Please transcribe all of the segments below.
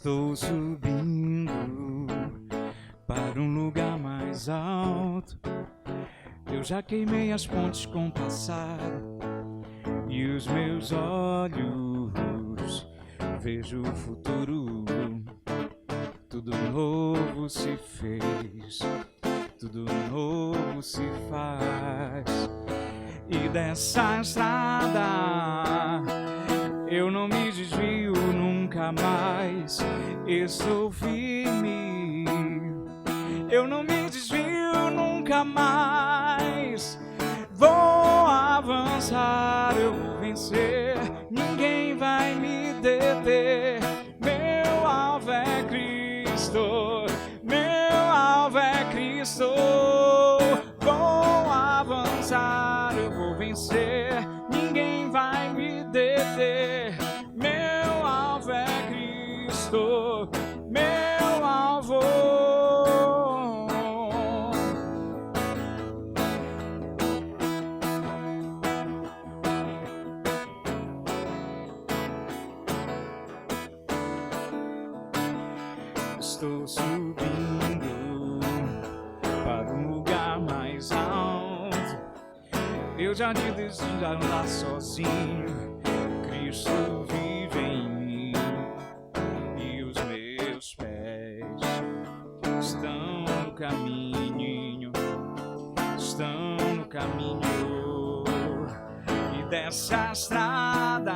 Estou subindo para um lugar mais alto. Eu já queimei as pontes com o passado e os meus olhos vejo o futuro. Tudo novo se fez, tudo novo se faz. E dessa estrada eu não me desvio nunca mais. Estou firme, eu não me desvio nunca mais. Vou avançar, eu vou vencer, ninguém vai me deter. Meu alvo é Cristo, meu alvo é Cristo. Vou avançar, eu vou vencer, ninguém vai me deter. Meu alvo é Cristo, meu alvo. Estou subindo para um lugar mais alto. Eu já desisti de andar sozinho. Cristo vive em mim e os meus pés estão no caminho, estão no caminho. E dessa estrada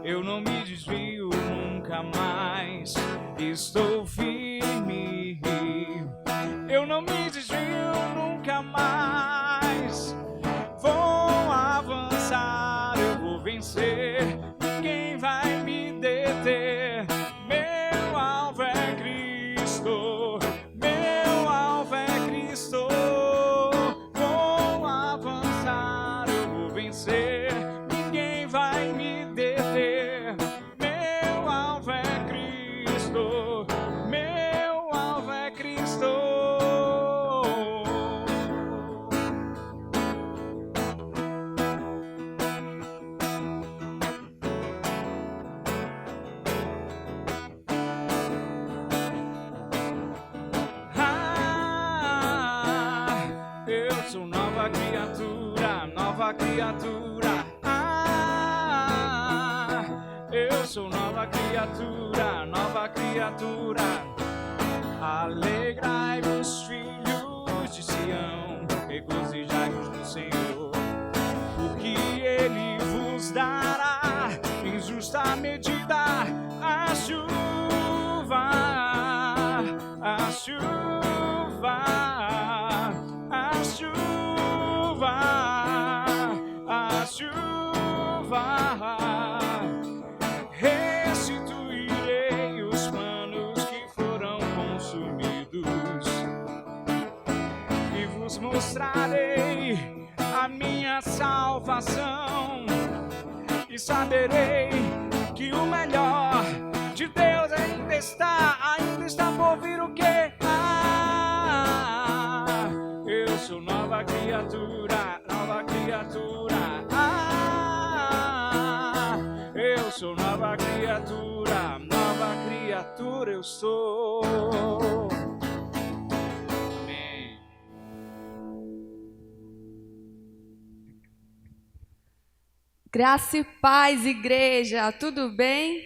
eu não me desvio nunca mais. Estou firme, eu não me desvio nunca mais. Vou avançar, eu vou vencer, ninguém vai me deter. Meu alvo é Cristo, meu alvo é Cristo. Vou avançar, eu vou vencer, ninguém vai me deter. Meu alvo é Cristo, meu alvo é Cristo. Eu sou nova criatura, nova criatura. Eu sou nova criatura, nova criatura. Alegrai-vos, filhos de Sião, regozijai-vos no Senhor, porque Ele vos dará em justa medida a chuva, a chuva, a chuva, a chuva. Restituirei os planos que foram consumidos e vos mostrarei a minha salvação. E saberei que o melhor de Deus ainda está por vir. O quê? Eu sou nova criatura, nova criatura. Eu sou nova criatura eu sou. Amém. Graça e paz, igreja, tudo bem?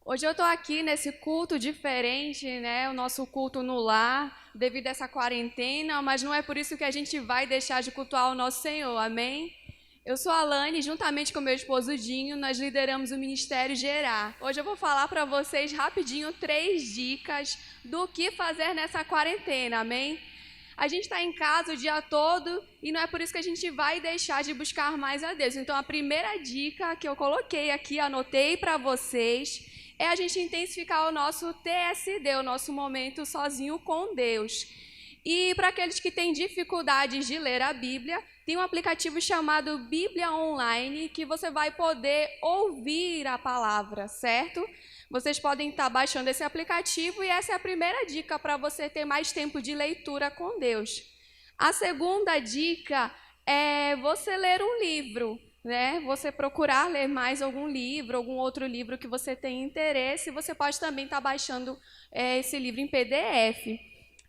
Hoje eu estou aqui nesse culto diferente, né? O nosso culto no lar, devido a essa quarentena, mas não é por isso que a gente vai deixar de cultuar o nosso Senhor, amém? Eu sou a Alane, juntamente com meu esposo Dinho, nós lideramos o Ministério Gerar. Hoje eu vou falar para vocês rapidinho 3 dicas do que fazer nessa quarentena, amém? A gente está em casa o dia todo e não é por isso que a gente vai deixar de buscar mais a Deus. Então a primeira dica que eu coloquei aqui, anotei para vocês, é a gente intensificar o nosso TSD, o nosso momento sozinho com Deus. E para aqueles que têm dificuldades de ler a Bíblia, tem um aplicativo chamado Bíblia Online, que você vai poder ouvir a palavra, certo? Vocês podem estar baixando esse aplicativo e essa é a primeira dica para você ter mais tempo de leitura com Deus. A segunda dica é você ler um livro. né, você procurar ler mais algum livro, algum outro livro que você tem interesse, você pode também estar baixando esse livro em PDF.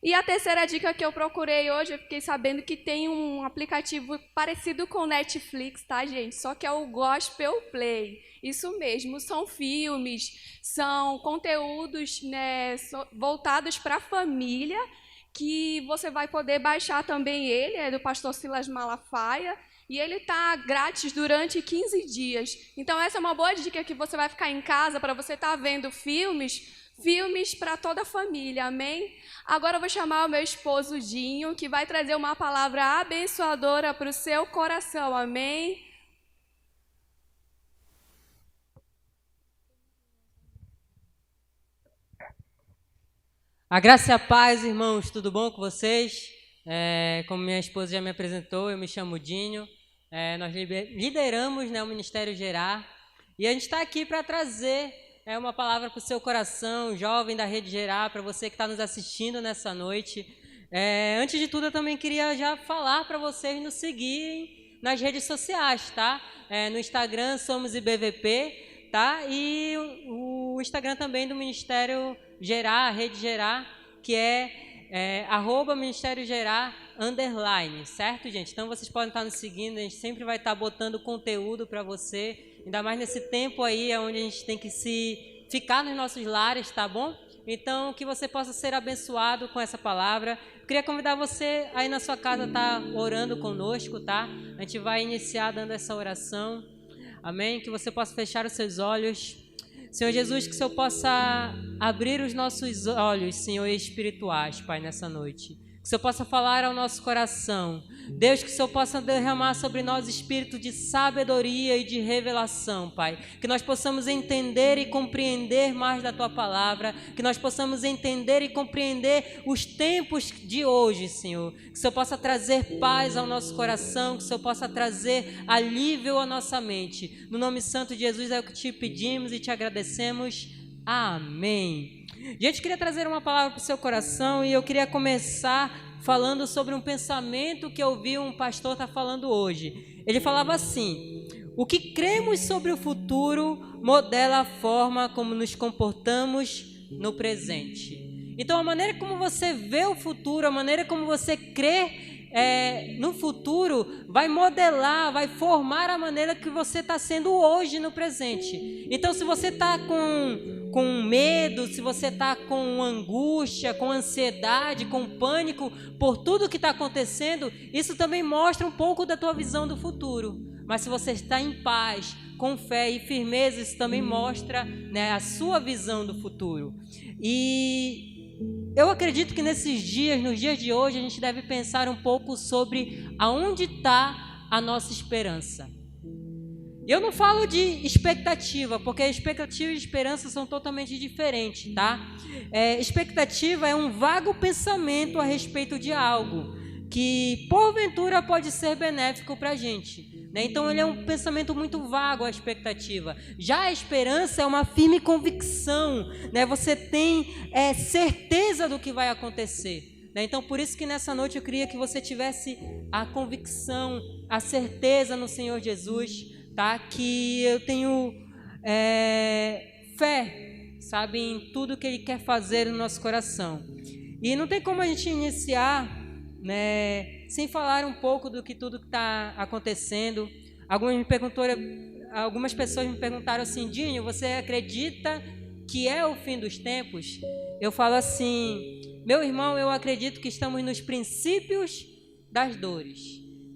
E a terceira dica que eu procurei hoje, eu fiquei sabendo que tem um aplicativo parecido com o Netflix, tá, gente? Só que é o Gospel Play. Isso mesmo, são filmes, são conteúdos, né, voltados para a família, que você vai poder baixar também ele, é do pastor Silas Malafaia, e ele está grátis durante 15 dias. Então essa é uma boa dica que você vai ficar em casa para você estar vendo filmes para toda a família, amém? Agora eu vou chamar o meu esposo Dinho, que vai trazer uma palavra abençoadora para o seu coração, amém? A graça e a paz, irmãos, tudo bom com vocês? Como minha esposa já me apresentou, eu me chamo Dinho, nós lideramos, né, o Ministério Gerar, e a gente está aqui para trazer uma palavra para o seu coração, jovem da Rede Gerar, para você que está nos assistindo nessa noite. Antes de tudo, eu também queria já falar para vocês nos seguirem nas redes sociais, tá? No Instagram, somos IBVP, tá? E o Instagram também do Ministério Gerar, a Rede Gerar, que é @Ministério Gerar _, certo, gente? Então vocês podem estar nos seguindo, a gente sempre vai estar botando conteúdo para você, ainda mais nesse tempo aí, onde a gente tem que ficar nos nossos lares, tá bom? Então, que você possa ser abençoado com essa palavra. Eu queria convidar você aí na sua casa, tá orando conosco, tá? A gente vai iniciar dando essa oração, amém? Que você possa fechar os seus olhos. Senhor Jesus, que o Senhor possa abrir os nossos olhos, Senhor, espirituais, Pai, nessa noite. Que o Senhor possa falar ao nosso coração. Deus, que o Senhor possa derramar sobre nós espírito de sabedoria e de revelação, Pai. Que nós possamos entender e compreender mais da Tua palavra. Que nós possamos entender e compreender os tempos de hoje, Senhor. Que o Senhor possa trazer paz ao nosso coração. Que o Senhor possa trazer alívio à nossa mente. No nome santo de Jesus é o que te pedimos e te agradecemos. Amém. Gente, queria trazer uma palavra para o seu coração e eu queria começar falando sobre um pensamento que eu vi um pastor estar falando hoje. Ele falava assim: o que cremos sobre o futuro modela a forma como nos comportamos no presente. Então, a maneira como você vê o futuro, a maneira como você crê no futuro, vai modelar, vai formar a maneira que você está sendo hoje no presente. Então, se você está com medo, se você está com angústia, com ansiedade, com pânico por tudo que está acontecendo, isso também mostra um pouco da tua visão do futuro. Mas se você está em paz, com fé e firmeza, isso também mostra, né, a sua visão do futuro. E eu acredito que nesses dias, nos dias de hoje, a gente deve pensar um pouco sobre aonde está a nossa esperança. Eu não falo de expectativa, porque expectativa e esperança são totalmente diferentes, tá? Expectativa é um vago pensamento a respeito de algo que, porventura, pode ser benéfico para a gente, né? Então, ele é um pensamento muito vago, a expectativa. Já a esperança é uma firme convicção, né? Você tem certeza do que vai acontecer, né? Então, por isso que nessa noite eu queria que você tivesse a convicção, a certeza no Senhor Jesus, tá? Que eu tenho fé, sabe, em tudo que Ele quer fazer no nosso coração. E não tem como a gente iniciar, né, sem falar um pouco do que tudo está acontecendo. Algumas pessoas me perguntaram assim: Dinho, você acredita que é o fim dos tempos? Eu falo assim: meu irmão, eu acredito que estamos nos princípios das dores,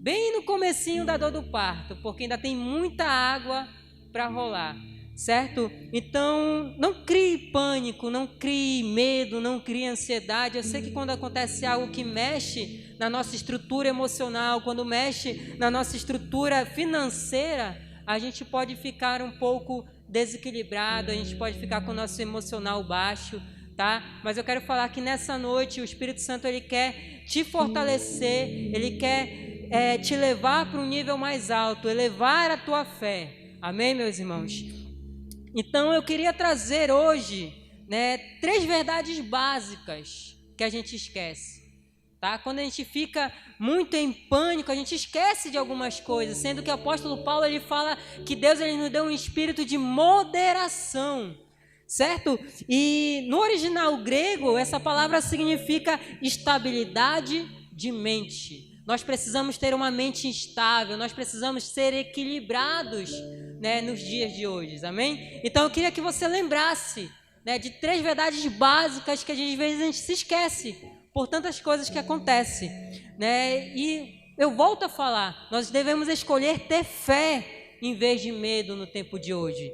bem no comecinho da dor do parto, porque ainda tem muita água para rolar, certo? Então, não crie pânico, não crie medo, não crie ansiedade. Eu sei que quando acontece algo que mexe na nossa estrutura emocional, quando mexe na nossa estrutura financeira, a gente pode ficar um pouco desequilibrado, a gente pode ficar com o nosso emocional baixo, tá? Mas eu quero falar que nessa noite o Espírito Santo, ele quer te fortalecer, ele quer te levar para um nível mais alto, elevar a tua fé. Amém, meus irmãos? Então eu queria trazer hoje, né, 3 verdades básicas que a gente esquece. tá? Quando a gente fica muito em pânico, a gente esquece de algumas coisas, sendo que o apóstolo Paulo ele fala que Deus ele nos deu um espírito de moderação, certo? E no original grego, essa palavra significa estabilidade de mente. Nós precisamos ter uma mente estável, nós precisamos ser equilibrados, né, nos dias de hoje, amém? Então eu queria que você lembrasse, né, de 3 verdades básicas que às vezes a gente se esquece por tantas coisas que acontecem, né? E eu volto a falar, nós devemos escolher ter fé em vez de medo no tempo de hoje.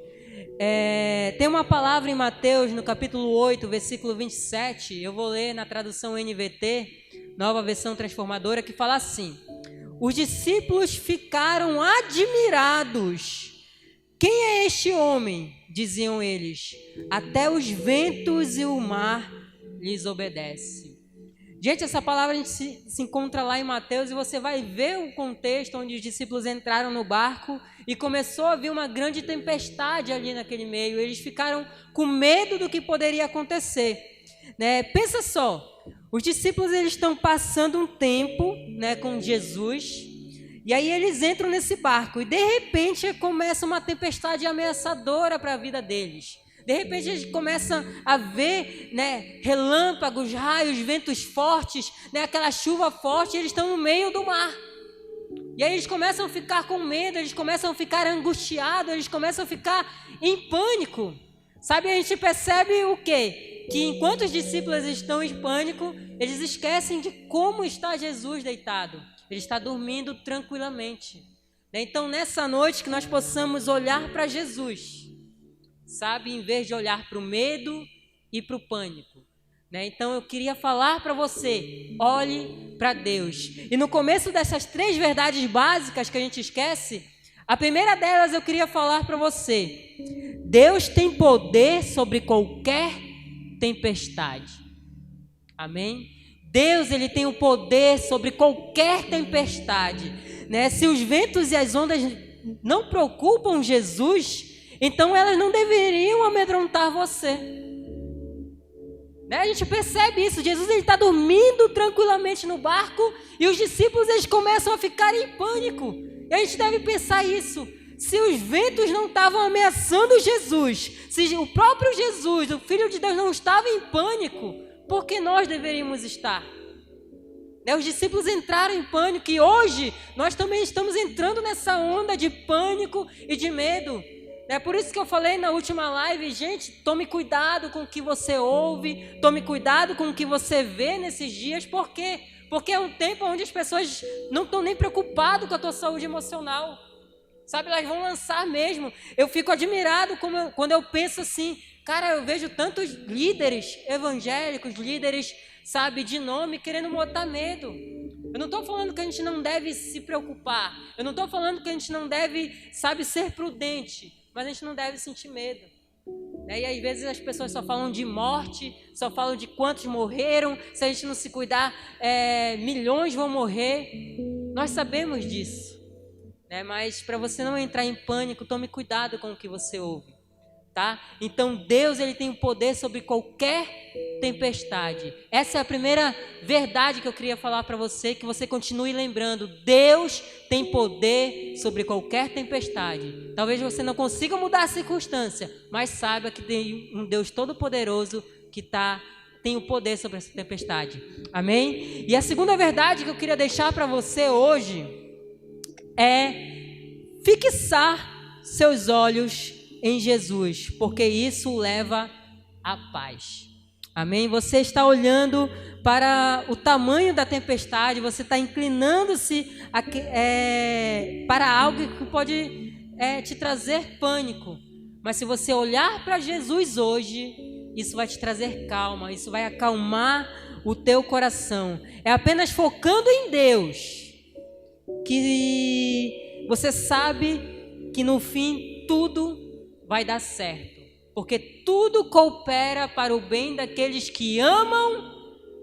Tem uma palavra em Mateus, no capítulo 8, versículo 27, eu vou ler na tradução NVT, nova versão transformadora, que fala assim: os discípulos ficaram admirados. Quem é este homem? Diziam eles. Até os ventos e o mar lhes obedecem. Gente, essa palavra a gente se encontra lá em Mateus e você vai ver o contexto onde os discípulos entraram no barco e começou a vir uma grande tempestade ali naquele meio. Eles ficaram com medo do que poderia acontecer, né? Pensa só, os discípulos eles estão passando um tempo, né, com Jesus, e aí eles entram nesse barco e de repente começa uma tempestade ameaçadora para a vida deles. De repente eles começam a ver, né, relâmpagos, raios, ventos fortes, né, aquela chuva forte, e eles estão no meio do mar. E aí eles começam a ficar com medo, eles começam a ficar angustiados, eles começam a ficar em pânico. Sabe, a gente percebe o quê? Que enquanto os discípulos estão em pânico, eles esquecem de como está Jesus deitado. Ele está dormindo tranquilamente. Então, nessa noite, que nós possamos olhar para Jesus, sabe, em vez de olhar para o medo e para o pânico. Então, eu queria falar para você, olhe para Deus. E no começo dessas 3 verdades básicas que a gente esquece, a primeira delas eu queria falar para você: Deus tem poder sobre qualquer tempestade. Amém? Deus ele tem o poder sobre qualquer tempestade, né? Se os ventos e as ondas não preocupam Jesus, então elas não deveriam amedrontar você, né? A gente percebe isso. Jesus está dormindo tranquilamente no barco e os discípulos eles começam a ficar em pânico. E a gente deve pensar isso. Se os ventos não estavam ameaçando Jesus, se o próprio Jesus, o Filho de Deus, não estava em pânico, por que nós deveríamos estar? Os discípulos entraram em pânico e hoje nós também estamos entrando nessa onda de pânico e de medo. É por isso que eu falei na última live, gente, tome cuidado com o que você ouve, tome cuidado com o que você vê nesses dias. Por quê? Porque é um tempo onde as pessoas não estão nem preocupadas com a tua saúde emocional. Sabe, elas vão lançar mesmo. Eu fico admirado quando eu penso assim, cara, eu vejo tantos líderes evangélicos, líderes, sabe, de nome, querendo botar medo. Eu não estou falando que a gente não deve se preocupar. Eu não estou falando que a gente não deve, sabe, ser prudente. Mas a gente não deve sentir medo. E às vezes as pessoas só falam de morte, só falam de quantos morreram. Se a gente não se cuidar, milhões vão morrer. Nós sabemos disso. Mas para você não entrar em pânico, tome cuidado com o que você ouve. Tá? Então Deus ele tem o poder sobre qualquer tempestade. Essa é a primeira verdade que eu queria falar para você, que você continue lembrando. Deus tem poder sobre qualquer tempestade. Talvez você não consiga mudar a circunstância, mas saiba que tem um Deus todo-poderoso que tem o poder sobre essa tempestade. Amém? E a segunda verdade que eu queria deixar para você hoje é fixar seus olhos em Jesus, porque isso leva à paz. Amém? Você está olhando para o tamanho da tempestade, você está inclinando-se para algo que pode te trazer pânico. Mas se você olhar para Jesus hoje, isso vai te trazer calma, isso vai acalmar o teu coração. É apenas focando em Deus que você sabe que no fim tudo vai dar certo, porque tudo coopera para o bem daqueles que amam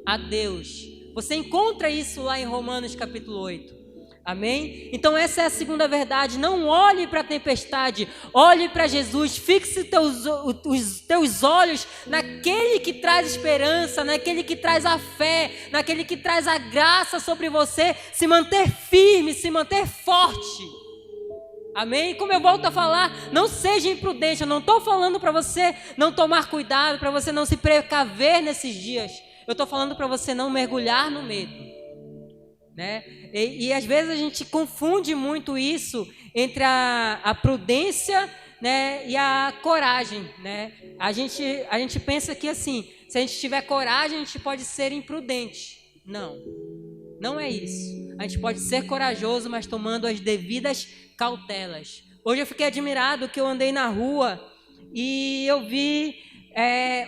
a Deus. Você encontra isso lá em Romanos capítulo 8. Amém? Então essa é a segunda verdade. Não olhe para a tempestade, olhe para Jesus. Fixe os teus olhos naquele que traz esperança, naquele que traz a fé, naquele que traz a graça sobre você. Se manter firme, se manter forte. Amém? Como eu volto a falar, não seja imprudente. Eu não estou falando para você não tomar cuidado, para você não se precaver nesses dias. Eu estou falando para você não mergulhar no medo. Né? E às vezes a gente confunde muito isso entre a prudência, né, e a coragem, né? A gente pensa que assim, se a gente tiver coragem, a gente pode ser imprudente. Não é isso. A gente pode ser corajoso, mas tomando as devidas cautelas. Hoje eu fiquei admirado que eu andei na rua e eu vi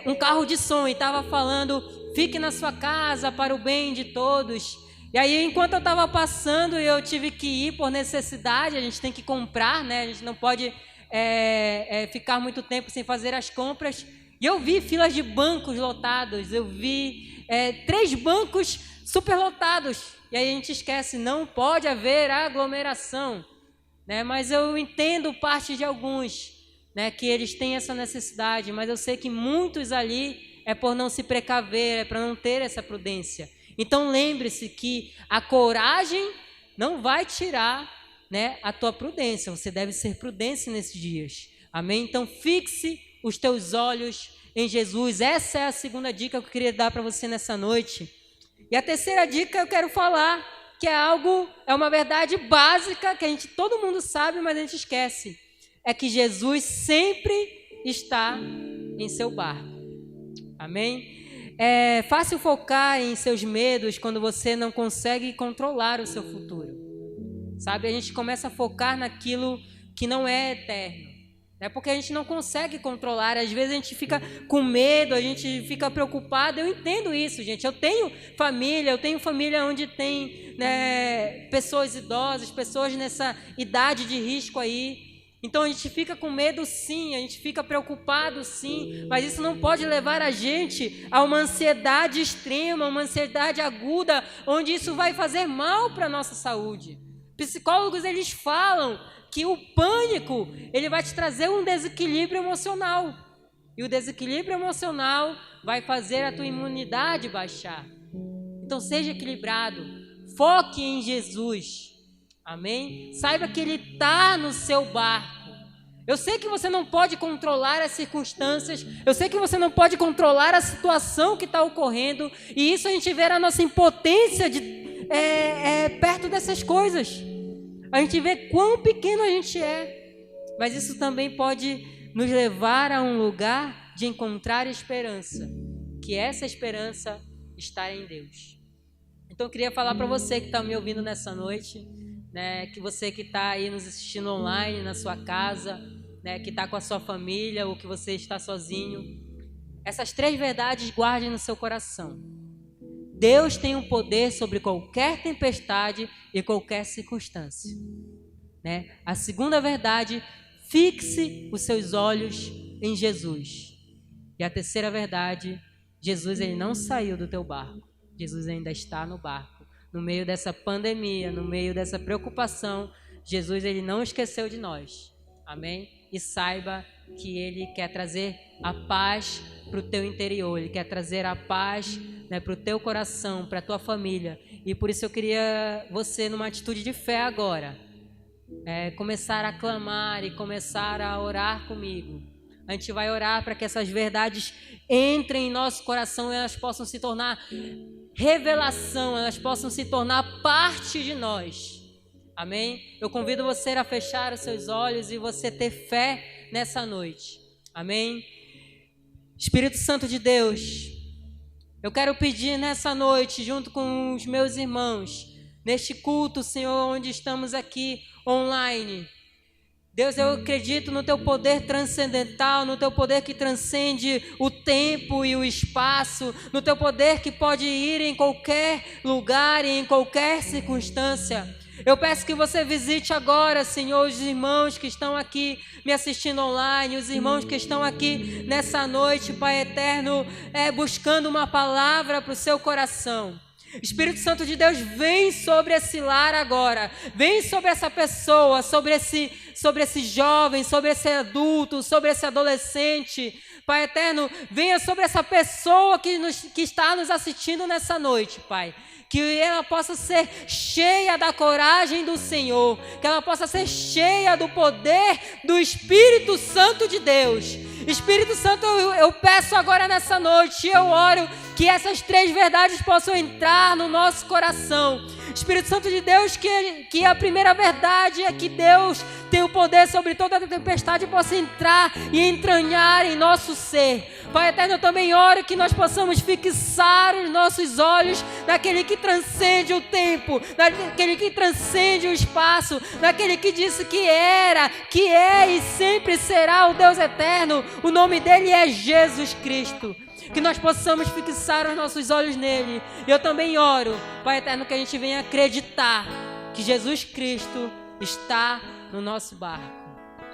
um carro de som e estava falando: fique na sua casa para o bem de todos. E aí, enquanto eu estava passando, eu tive que ir por necessidade. A gente tem que comprar, né? A gente não pode ficar muito tempo sem fazer as compras. E eu vi filas de bancos lotados. Eu vi 3 bancos superlotados. E aí a gente esquece, não pode haver aglomeração, né? Mas eu entendo parte de alguns, né, que eles têm essa necessidade. Mas eu sei que muitos ali é por não se precaver, é para não ter essa prudência. Então lembre-se que a coragem não vai tirar, né, a tua prudência. Você deve ser prudente nesses dias. Amém? Então fixe os teus olhos em Jesus. Essa é a segunda dica que eu queria dar para você nessa noite. E a terceira dica eu quero falar que é uma verdade básica que todo mundo sabe, mas a gente esquece. É que Jesus sempre está em seu barco. Amém? É fácil focar em seus medos quando você não consegue controlar o seu futuro. Sabe, a gente começa a focar naquilo que não é eterno. É porque a gente não consegue controlar. Às vezes a gente fica com medo, a gente fica preocupado. Eu entendo isso, gente. Eu tenho família onde tem, né, pessoas idosas, pessoas nessa idade de risco aí. Então a gente fica com medo sim, a gente fica preocupado sim, mas isso não pode levar a gente a uma ansiedade extrema, uma ansiedade aguda, onde isso vai fazer mal para a nossa saúde. Psicólogos, eles falam que o pânico, ele vai te trazer um desequilíbrio emocional, e o desequilíbrio emocional vai fazer a tua imunidade baixar. Então seja equilibrado, foque em Jesus. Amém? Saiba que Ele está no seu barco. Eu sei que você não pode controlar as circunstâncias, eu sei que você não pode controlar a situação que está ocorrendo, e isso a gente vê a nossa impotência perto dessas coisas. A gente vê quão pequeno a gente é, mas isso também pode nos levar a um lugar de encontrar esperança, que essa esperança está em Deus. Então eu queria falar para você que está me ouvindo nessa noite, né, que você que está aí nos assistindo online, na sua casa, né, que está com a sua família ou que você está sozinho, essas 3 verdades guarde no seu coração. Deus tem um poder sobre qualquer tempestade e qualquer circunstância. Né? A segunda verdade, fixe os seus olhos em Jesus. E a terceira verdade, Jesus ele não saiu do teu barco, Jesus ainda está no barco. No meio dessa pandemia, no meio dessa preocupação, Jesus ele não esqueceu de nós. Amém? E saiba que Ele quer trazer a paz para o teu interior. Ele quer trazer a paz, né, para o teu coração, para a tua família. E por isso eu queria você, numa atitude de fé agora, começar a clamar e começar a orar comigo. A gente vai orar para que essas verdades entrem em nosso coração e elas possam se tornar revelação, elas possam se tornar parte de nós. Amém? Eu convido você a fechar os seus olhos e você ter fé nessa noite. Amém? Espírito Santo de Deus, eu quero pedir nessa noite, junto com os meus irmãos, neste culto, Senhor, onde estamos aqui online. Deus, eu acredito no Teu poder transcendental, no Teu poder que transcende o tempo e o espaço, no Teu poder que pode ir em qualquer lugar e em qualquer circunstância. Eu peço que você visite agora, Senhor, os irmãos que estão aqui me assistindo online, os irmãos que estão aqui nessa noite, Pai eterno, buscando uma palavra para o seu coração. Espírito Santo de Deus, vem sobre esse lar agora. Vem sobre essa pessoa, sobre esse jovem, sobre esse adulto, sobre esse adolescente. Pai eterno, venha sobre essa pessoa que está nos assistindo nessa noite, Pai. Que ela possa ser cheia da coragem do Senhor, que ela possa ser cheia do poder do Espírito Santo de Deus. Espírito Santo, eu peço agora nessa noite, eu oro que essas 3 verdades possam entrar no nosso coração. Espírito Santo de Deus, que a primeira verdade é que Deus tem o poder sobre toda a tempestade, possa entrar e entranhar em nosso ser. Pai eterno, eu também oro que nós possamos fixar os nossos olhos naquele que transcende o tempo, naquele que transcende o espaço, naquele que disse que era, que é e sempre será o Deus eterno. O nome dele é Jesus Cristo. Que nós possamos fixar os nossos olhos nele. E eu também oro, Pai eterno, que a gente venha acreditar que Jesus Cristo está no nosso barco.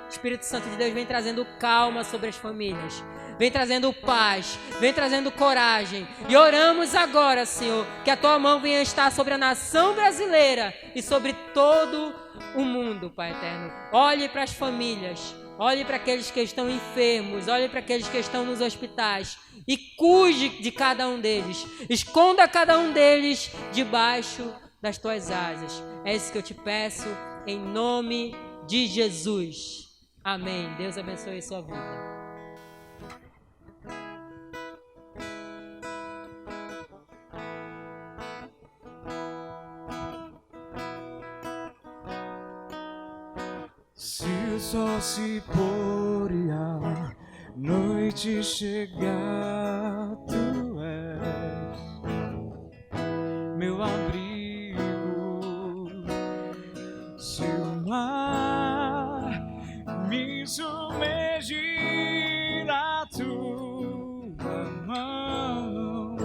Espírito Santo de Deus, vem trazendo calma sobre as famílias, vem trazendo paz, vem trazendo coragem. E oramos agora, Senhor, que a tua mão venha estar sobre a nação brasileira e sobre todo o mundo, Pai eterno. Olhe para as famílias, olhe para aqueles que estão enfermos, olhe para aqueles que estão nos hospitais e cuide de cada um deles. Esconda cada um deles debaixo das tuas asas. É isso que eu te peço, em nome de Jesus. Amém. Deus abençoe a sua vida. Se o sol se pôr e a noite chegar, tu és meu abrigo. Se o mar me submergir, a tua mão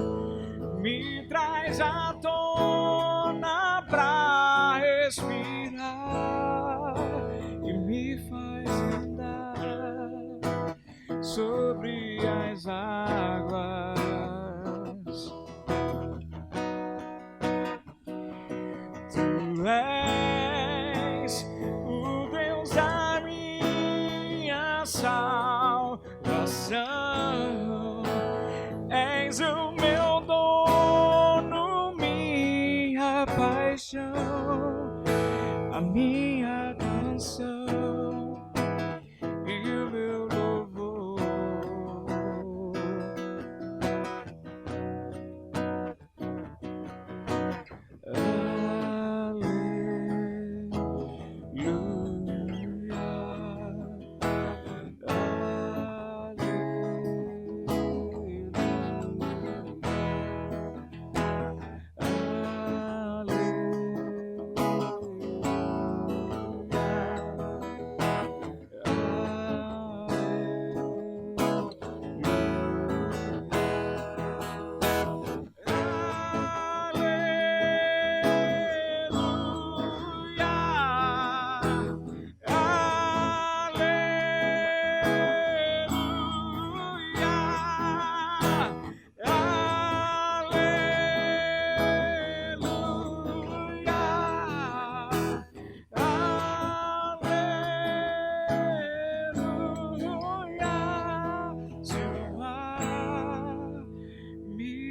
me traz à tona pra respirar e me faz andar sobre as águas. Tu és o Deus da minha salvação, és o meu dono, minha paixão, a minha canção e o meu louvor.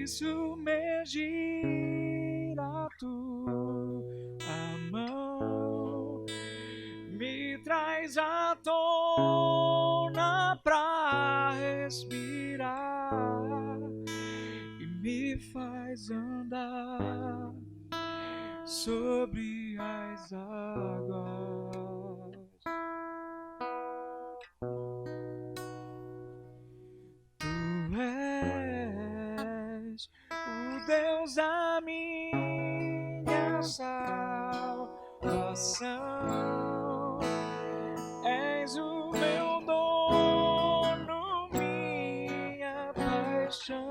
Submergir, a tua mão me traz à tona pra respirar e me faz andar sobre as águas. Tu és o Deus da minha salvação, és o meu dono, minha paixão.